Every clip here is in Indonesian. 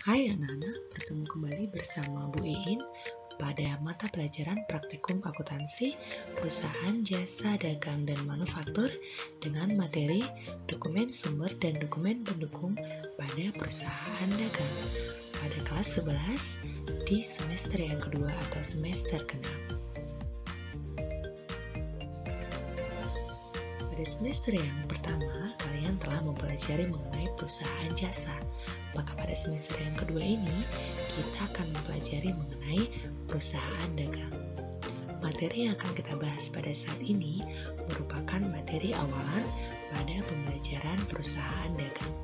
Hai anak-anak, bertemu kembali bersama Bu Iin pada mata pelajaran praktikum akuntansi, perusahaan, jasa, dagang, dan manufaktur dengan materi dokumen sumber dan dokumen pendukung pada perusahaan dagang pada kelas 11 di semester yang kedua atau semester ke-6. Pada semester yang pertama, kalian telah mempelajari mengenai perusahaan jasa. Maka pada semester yang kedua ini, kita akan mempelajari mengenai perusahaan dagang. Materi yang akan kita bahas pada saat ini merupakan materi awalan pada pembelajaran perusahaan dagang.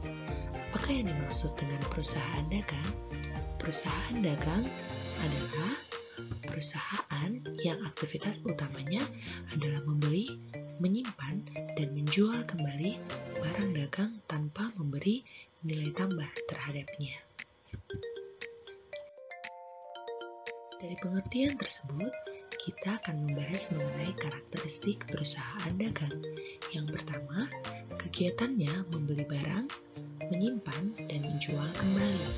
Apakah yang dimaksud dengan perusahaan dagang? Perusahaan dagang adalah perusahaan yang aktivitas utamanya adalah membeli, menyimpan, dan menjual kembali barang dagang tanpa memberi nilai tambah terhadapnya. Dari pengertian tersebut, kita akan membahas mengenai karakteristik perusahaan dagang. Yang pertama, kegiatannya membeli barang, menyimpan, dan menjual kembali.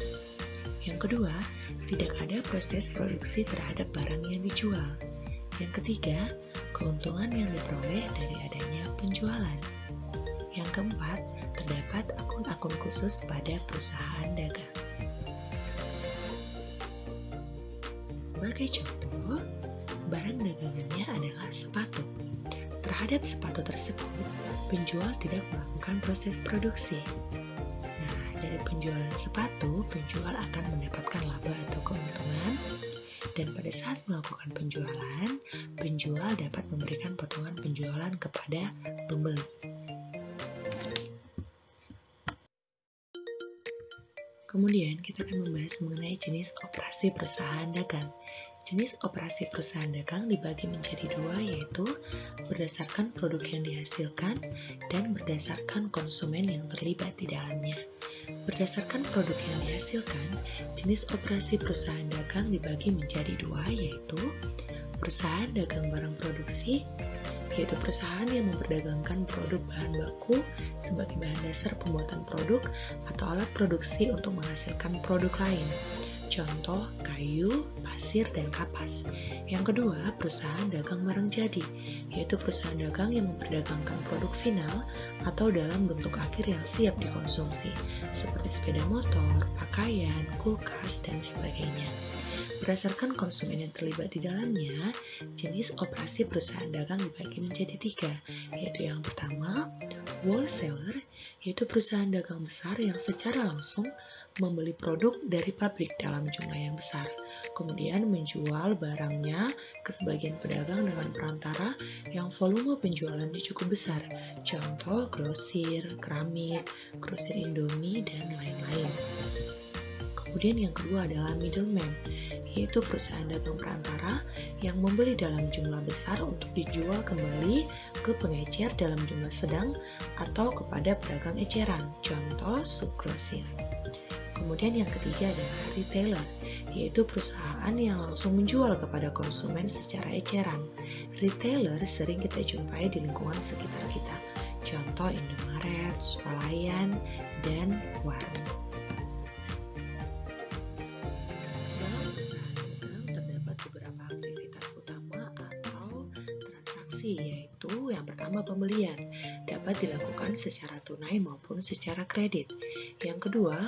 Yang kedua, tidak ada proses produksi terhadap barang yang dijual. Yang ketiga, keuntungan yang diperoleh dari adanya penjualan. Yang keempat, terdapat akun-akun khusus pada perusahaan dagang. Sebagai contoh, barang dagangannya adalah sepatu. Terhadap sepatu tersebut, penjual tidak melakukan proses produksi. Nah, dari penjualan sepatu, penjual akan mendapatkan laba atau keuntungan. Dan pada saat melakukan penjualan, penjual dapat memberikan potongan penjualan kepada pembeli. Kemudian kita akan membahas mengenai jenis operasi perusahaan dagang. Jenis operasi perusahaan dagang dibagi menjadi dua, yaitu berdasarkan produk yang dihasilkan dan berdasarkan konsumen yang terlibat di dalamnya. Berdasarkan produk yang dihasilkan, jenis operasi perusahaan dagang dibagi menjadi dua, yaitu perusahaan dagang barang produksi, yaitu perusahaan yang memperdagangkan produk bahan baku sebagai bahan dasar pembuatan produk atau alat produksi untuk menghasilkan produk lain. Contoh, kayu, pasir, dan kapas. Yang kedua, perusahaan dagang barang jadi, yaitu perusahaan dagang yang memperdagangkan produk final atau dalam bentuk akhir yang siap dikonsumsi, seperti sepeda motor, pakaian, kulkas, dan sebagainya. Berdasarkan konsumen yang terlibat di dalamnya, jenis operasi perusahaan dagang dibagi menjadi tiga, yaitu yang pertama, wholesaler, yaitu perusahaan dagang besar yang secara langsung membeli produk dari pabrik dalam jumlah yang besar, kemudian menjual barangnya ke sebagian pedagang dengan perantara yang volume penjualannya cukup besar, contoh grosir, keramik, grosir Indomie, dan lain-lain. Kemudian yang kedua adalah middleman, yaitu perusahaan dagang perantara yang membeli dalam jumlah besar untuk dijual kembali ke pengecer dalam jumlah sedang atau kepada pedagang eceran, contoh subgrosir. Kemudian yang ketiga adalah retailer, yaitu perusahaan yang langsung menjual kepada konsumen secara eceran. Retailer sering kita jumpai di lingkungan sekitar kita, contoh Indomaret, Swalayan, dan warung. Dalam perusahaan dagang terdapat beberapa aktivitas utama atau transaksi, yaitu yang pertama pembelian, dapat dilakukan secara tunai maupun secara kredit. Yang kedua,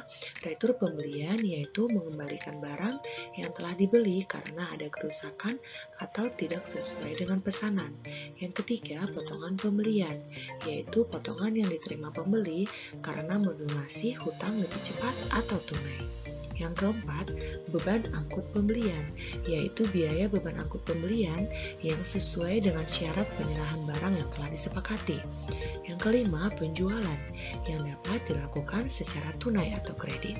retur pembelian, yaitu mengembalikan barang yang telah dibeli karena ada kerusakan atau tidak sesuai dengan pesanan. Yang ketiga, potongan pembelian, yaitu potongan yang diterima pembeli karena melunasi hutang lebih cepat atau tunai. Yang keempat, beban angkut pembelian, yaitu biaya beban angkut pembelian yang sesuai dengan syarat penyerahan barang yang telah disepakati. Yang kelima, penjualan, yang dapat dilakukan secara tunai atau kredit.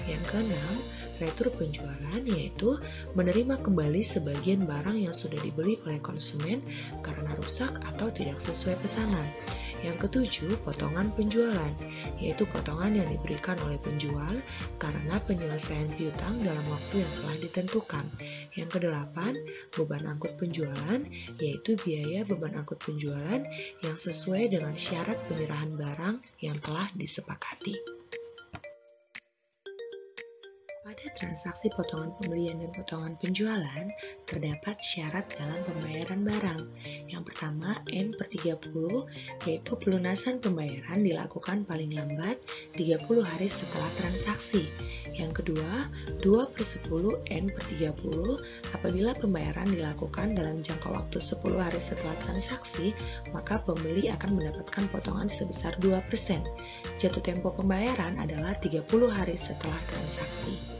Yang keenam, retur penjualan, yaitu menerima kembali sebagian barang yang sudah dibeli oleh konsumen karena rusak atau tidak sesuai pesanan. Yang ketujuh, potongan penjualan, yaitu potongan yang diberikan oleh penjual karena penyelesaian piutang dalam waktu yang telah ditentukan. Yang kedelapan, beban angkut penjualan, yaitu biaya beban angkut penjualan yang sesuai dengan syarat penyerahan barang yang telah disepakati. Pada transaksi potongan pembelian dan potongan penjualan, terdapat syarat dalam pembayaran barang. Yang pertama, N/30, yaitu pelunasan pembayaran dilakukan paling lambat 30 hari setelah transaksi. Yang kedua, 2/10 N/30, apabila pembayaran dilakukan dalam jangka waktu 10 hari setelah transaksi, maka pembeli akan mendapatkan potongan sebesar 2%. Jatuh tempo pembayaran adalah 30 hari setelah transaksi.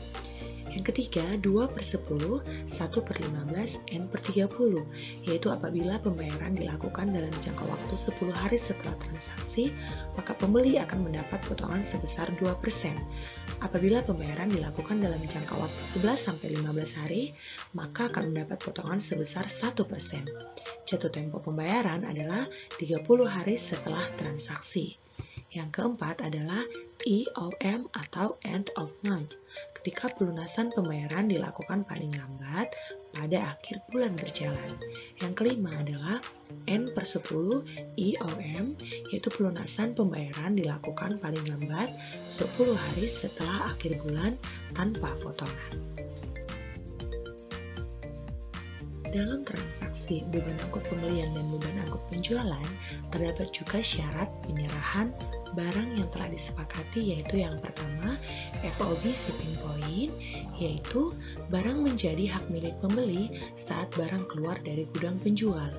Yang ketiga, 2/10, 1/15 N/30, yaitu apabila pembayaran dilakukan dalam jangka waktu 10 hari setelah transaksi, maka pembeli akan mendapat potongan sebesar 2%. Apabila pembayaran dilakukan dalam jangka waktu 11-15 hari, maka akan mendapat potongan sebesar 1%. Jatuh tempo pembayaran adalah 30 hari setelah transaksi. Yang keempat adalah EOM atau End of Month, ketika pelunasan pembayaran dilakukan paling lambat pada akhir bulan berjalan. Yang kelima adalah N/10 EOM, yaitu pelunasan pembayaran dilakukan paling lambat 10 hari setelah akhir bulan tanpa potongan. Dalam transaksi beban angkut pembelian dan beban angkut penjualan, terdapat juga syarat penyerahan barang yang telah disepakati, yaitu yang pertama, FOB shipping point, yaitu barang menjadi hak milik pembeli saat barang keluar dari gudang penjual.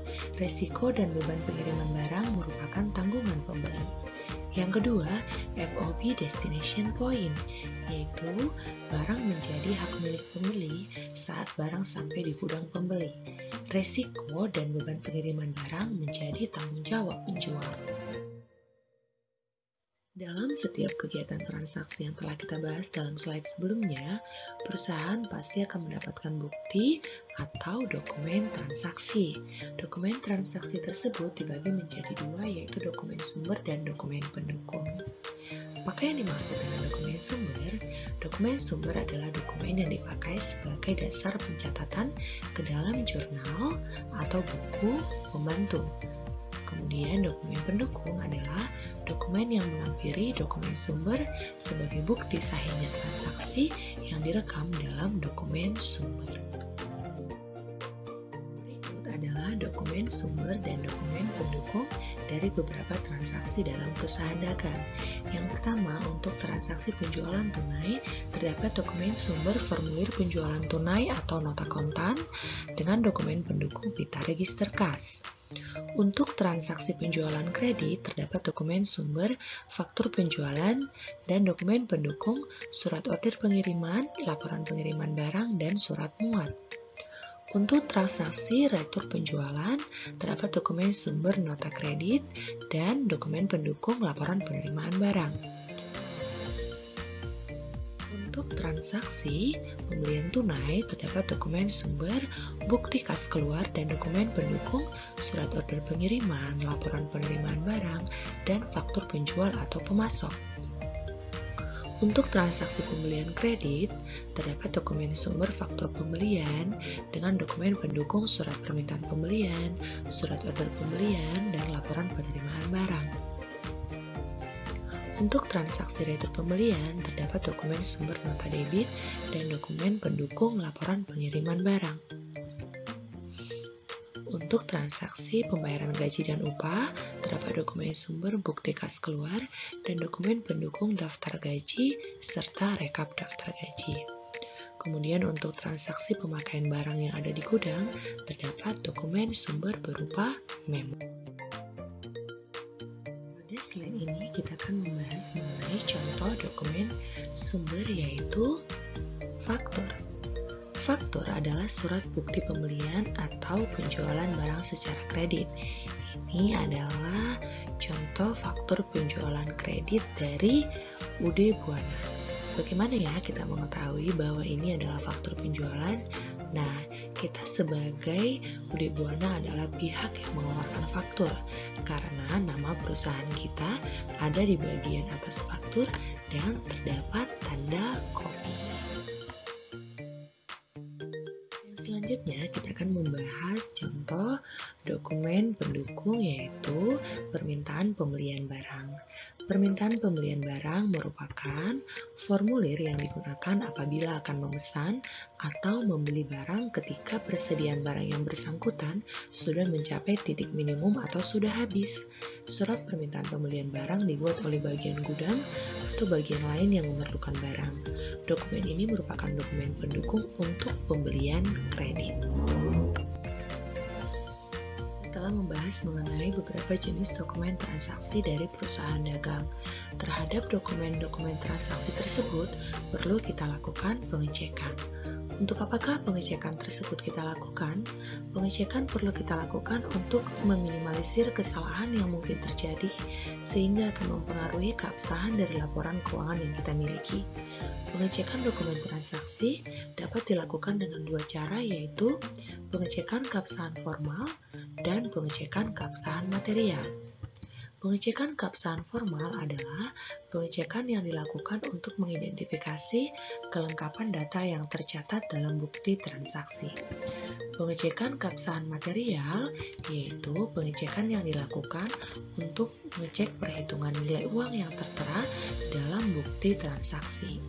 Resiko dan beban pengiriman barang merupakan tanggungan pembeli. Yang kedua, FOB destination point, yaitu barang menjadi hak milik pembeli saat barang sampai di gudang pembeli. Resiko dan beban pengiriman barang menjadi tanggung jawab penjual. Dalam setiap kegiatan transaksi yang telah kita bahas dalam slide sebelumnya, perusahaan pasti akan mendapatkan bukti atau dokumen transaksi. Dokumen transaksi tersebut dibagi menjadi dua, yaitu dokumen sumber dan dokumen pendukung. Maka yang dimaksud dengan dokumen sumber adalah dokumen yang dipakai sebagai dasar pencatatan ke dalam jurnal atau buku pembantu. Kemudian dokumen pendukung adalah dokumen yang menghampiri dokumen sumber sebagai bukti sahihnya transaksi yang direkam dalam dokumen sumber. Berikut adalah dokumen sumber dan dokumen pendukung dari beberapa transaksi dalam perusahaan dagang. Yang pertama, untuk transaksi penjualan tunai, terdapat dokumen sumber formulir penjualan tunai atau nota kontan dengan dokumen pendukung pita register kas. Untuk transaksi penjualan kredit, terdapat dokumen sumber faktur penjualan dan dokumen pendukung surat order pengiriman, laporan pengiriman barang, dan surat muat. Untuk transaksi retur penjualan, terdapat dokumen sumber nota kredit dan dokumen pendukung laporan penerimaan barang. Untuk transaksi pembelian tunai, terdapat dokumen sumber bukti kas keluar dan dokumen pendukung surat order pengiriman, laporan penerimaan barang, dan faktur penjual atau pemasok. Untuk transaksi pembelian kredit, terdapat dokumen sumber faktur pembelian dengan dokumen pendukung surat permintaan pembelian, surat order pembelian, dan laporan penerimaan barang. Untuk transaksi retur pembelian, terdapat dokumen sumber nota debit dan dokumen pendukung laporan pengiriman barang. Untuk transaksi pembayaran gaji dan upah, terdapat dokumen sumber bukti kas keluar dan dokumen pendukung daftar gaji serta rekap daftar gaji. Kemudian untuk transaksi pemakaian barang yang ada di gudang, terdapat dokumen sumber berupa memo. Pada slide ini kita akan membahas mengenai contoh dokumen sumber, yaitu faktur. Faktur adalah surat bukti pembelian atau penjualan barang secara kredit. Ini adalah contoh faktur penjualan kredit dari UD Buana. Bagaimana ya kita mengetahui bahwa ini adalah faktur penjualan? Nah, kita sebagai UD Buana adalah pihak yang mengeluarkan faktur karena nama perusahaan kita ada di bagian atas faktur dan terdapat tanda kopi. Selanjutnya kita akan membahas contoh dokumen pendukung, yaitu permintaan pembelian barang. Permintaan pembelian barang merupakan formulir yang digunakan apabila akan memesan atau membeli barang ketika persediaan barang yang bersangkutan sudah mencapai titik minimum atau sudah habis. Surat permintaan pembelian barang dibuat oleh bagian gudang atau bagian lain yang memerlukan barang. Dokumen ini merupakan dokumen pendukung untuk pembelian kredit. Telah membahas mengenai beberapa jenis dokumen transaksi dari perusahaan dagang. Terhadap dokumen-dokumen transaksi tersebut, perlu kita lakukan pengecekan. Untuk apakah pengecekan tersebut kita lakukan? Pengecekan perlu kita lakukan untuk meminimalisir kesalahan yang mungkin terjadi, sehingga akan mempengaruhi keabsahan dari laporan keuangan yang kita miliki. Pengecekan dokumen transaksi dapat dilakukan dengan dua cara, yaitu pengecekan keabsahan formal dan pengecekan keabsahan material. Pengecekan keabsahan formal adalah pengecekan yang dilakukan untuk mengidentifikasi kelengkapan data yang tercatat dalam bukti transaksi. Pengecekan keabsahan material yaitu pengecekan yang dilakukan untuk mengecek perhitungan nilai uang yang tertera dalam bukti transaksi.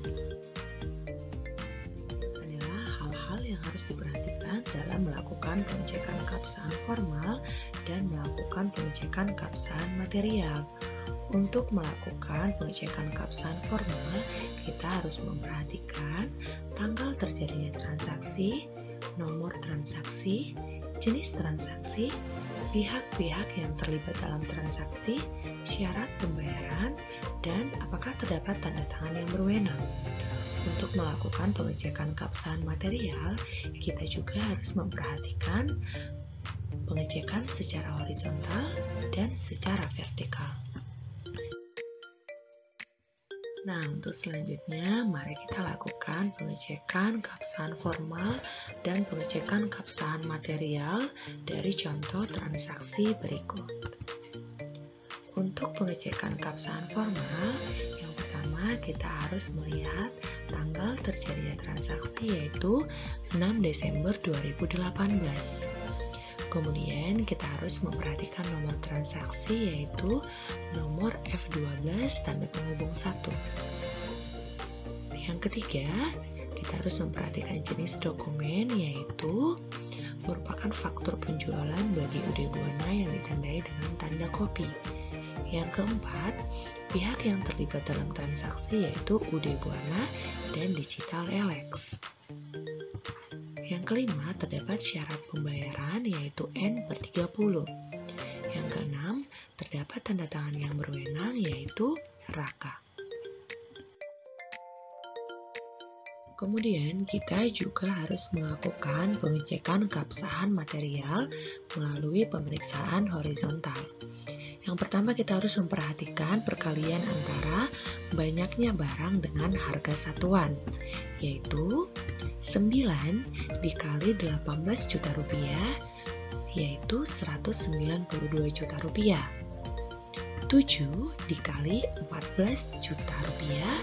Harus diperhatikan dalam melakukan pengecekan keabsahan formal dan melakukan pengecekan keabsahan material. Untuk melakukan pengecekan keabsahan formal, kita harus memperhatikan tanggal terjadinya transaksi, nomor transaksi, jenis transaksi, pihak-pihak yang terlibat dalam transaksi, syarat pembayaran, dan apakah terdapat tanda tangan yang berwenang. Untuk melakukan pengecekan keabsahan material, kita juga harus memperhatikan pengecekan secara horizontal dan secara vertikal. Nah, untuk selanjutnya, mari kita lakukan pengecekan keabsahan formal dan pengecekan keabsahan material dari contoh transaksi berikut. Untuk pengecekan keabsahan formal, yang pertama kita harus melihat tanggal terjadinya transaksi, yaitu 6 Desember 2018. Kemudian kita harus memperhatikan nomor transaksi, yaitu nomor F12 tanda penghubung 1. Yang ketiga, kita harus memperhatikan jenis dokumen, yaitu merupakan faktur penjualan bagi UD Buana yang ditandai dengan tanda kopi. Yang keempat, pihak yang terlibat dalam transaksi yaitu UD Buana dan Digital Elex. Yang kelima, terdapat syarat pembayaran yaitu N/30. Yang keenam, terdapat tanda tangan yang berwenang yaitu Raka. Kemudian kita juga harus melakukan pengecekan keabsahan material melalui pemeriksaan horizontal. Yang pertama, kita harus memperhatikan perkalian antara banyaknya barang dengan harga satuan, yaitu 9 dikali 18 juta rupiah, yaitu 192 juta rupiah. 7 dikali 14 juta rupiah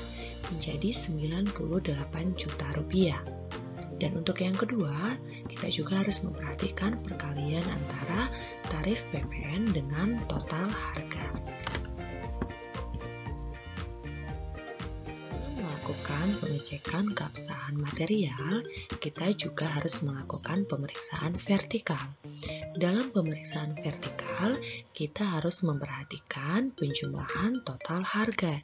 menjadi 98 juta rupiah. Dan untuk yang kedua, kita juga harus memperhatikan perkalian antara tarif PPN dengan total harga. Melakukan pengecekan keabsahan material, kita juga harus melakukan pemeriksaan vertikal. Dalam pemeriksaan vertikal, kita harus memperhatikan penjumlahan total harga,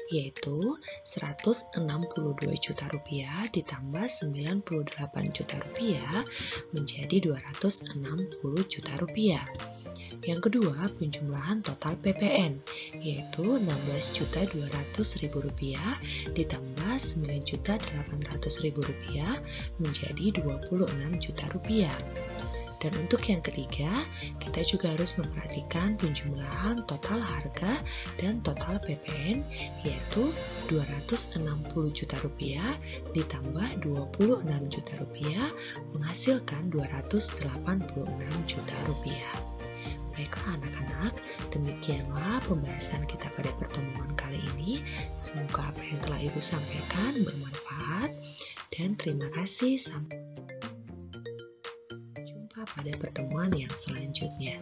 yaitu 162 juta rupiah ditambah 98 juta rupiah menjadi 260 juta rupiah. Yang kedua, penjumlahan total PPN, yaitu 16.200.000 rupiah ditambah 9.800.000 rupiah menjadi 26 juta rupiah. Dan untuk yang ketiga, kita juga harus memperhatikan penjumlahan total harga dan total PPN, yaitu 260 juta rupiah ditambah 26 juta rupiah menghasilkan 286 juta rupiah. Baiklah anak-anak, demikianlah pembahasan kita pada pertemuan kali ini. Semoga apa yang telah Ibu sampaikan bermanfaat dan terima kasih. Sampai jumpa pada pertemuan yang selanjutnya.